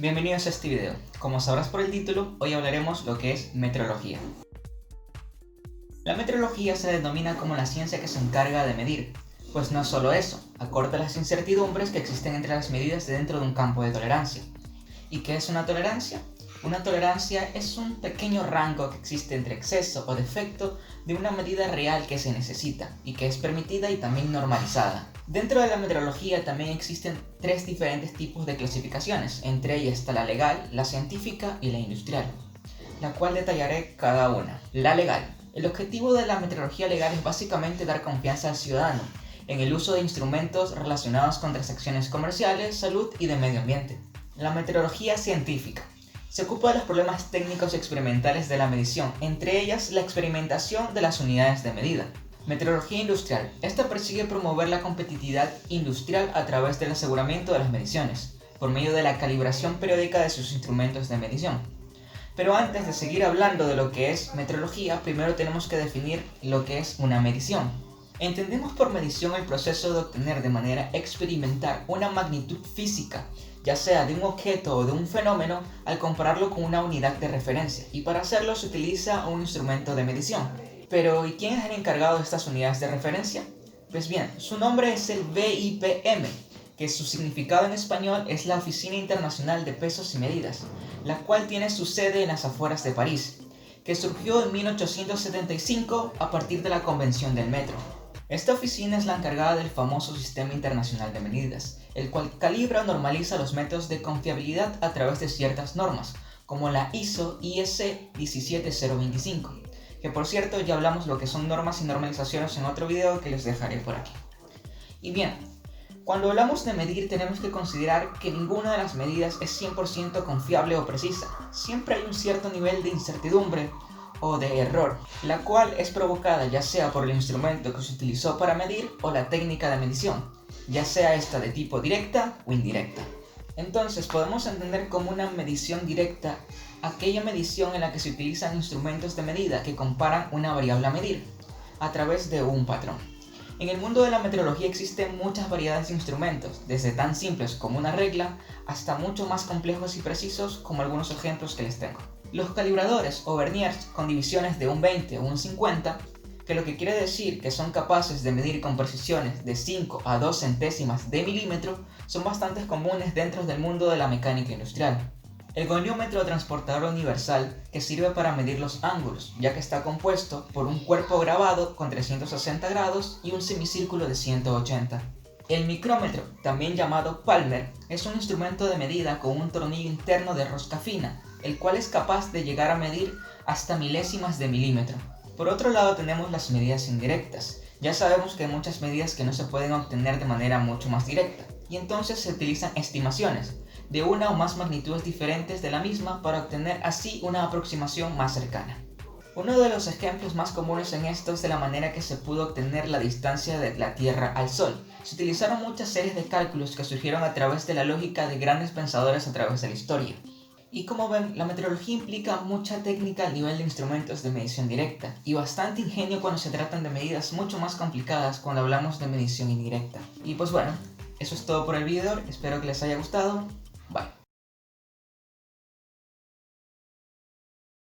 Bienvenidos a este video. Como sabrás por el título, hoy hablaremos lo que es metrología. La metrología se denomina como la ciencia que se encarga de medir, pues no solo eso, acorta las incertidumbres que existen entre las medidas dentro de un campo de tolerancia. ¿Y qué es una tolerancia? Una tolerancia es un pequeño rango que existe entre exceso o defecto de una medida real que se necesita y que es permitida y también normalizada. Dentro de la metrología también existen tres diferentes tipos de clasificaciones, entre ellas está la legal, la científica y la industrial, la cual detallaré cada una. La legal. El objetivo de la metrología legal es básicamente dar confianza al ciudadano en el uso de instrumentos relacionados con transacciones comerciales, salud y de medio ambiente. La metrología científica. Se ocupa de los problemas técnicos y experimentales de la medición, entre ellas la experimentación de las unidades de medida. Metrología industrial. Esta persigue promover la competitividad industrial a través del aseguramiento de las mediciones, por medio de la calibración periódica de sus instrumentos de medición. Pero antes de seguir hablando de lo que es metrología, primero tenemos que definir lo que es una medición. Entendemos por medición el proceso de obtener de manera experimental una magnitud física, ya sea de un objeto o de un fenómeno, al compararlo con una unidad de referencia, y para hacerlo se utiliza un instrumento de medición. Pero, ¿y quién es el encargado de estas unidades de referencia? Pues bien, su nombre es el BIPM, que su significado en español es la Oficina Internacional de Pesos y Medidas, la cual tiene su sede en las afueras de París, que surgió en 1875 a partir de la Convención del Metro. Esta oficina es la encargada del famoso Sistema Internacional de Medidas, el cual calibra o normaliza los métodos de confiabilidad a través de ciertas normas, como la ISO IEC 17025, que por cierto ya hablamos lo que son normas y normalizaciones en otro video que les dejaré por aquí. Y bien, cuando hablamos de medir tenemos que considerar que ninguna de las medidas es 100% confiable o precisa. Siempre hay un cierto nivel de incertidumbre o de error, la cual es provocada ya sea por el instrumento que se utilizó para medir o la técnica de medición, ya sea esta de tipo directa o indirecta. Entonces podemos entender como una medición directa aquella medición en la que se utilizan instrumentos de medida que comparan una variable a medir a través de un patrón. En el mundo de la metrología existen muchas variedades de instrumentos, desde tan simples como una regla hasta mucho más complejos y precisos como algunos ejemplos que les tengo. Los calibradores o verniers con divisiones de un 20 o un 50, que lo que quiere decir que son capaces de medir con precisiones de 5 a 2 centésimas de milímetro, son bastante comunes dentro del mundo de la mecánica industrial. El goniómetro transportador universal, que sirve para medir los ángulos, ya que está compuesto por un cuerpo grabado con 360 grados y un semicírculo de 180. El micrómetro, también llamado Palmer, es un instrumento de medida con un tornillo interno de rosca fina, el cual es capaz de llegar a medir hasta milésimas de milímetro. Por otro lado tenemos las medidas indirectas. Ya sabemos que hay muchas medidas que no se pueden obtener de manera mucho más directa, y entonces se utilizan estimaciones de una o más magnitudes diferentes de la misma para obtener así una aproximación más cercana. Uno de los ejemplos más comunes en esto es de la manera que se pudo obtener la distancia de la Tierra al Sol. Se utilizaron muchas series de cálculos que surgieron a través de la lógica de grandes pensadores a través de la historia. Y como ven, la metrología implica mucha técnica al nivel de instrumentos de medición directa y bastante ingenio cuando se tratan de medidas mucho más complicadas cuando hablamos de medición indirecta. Y pues bueno, eso es todo por el video, espero que les haya gustado. Bye.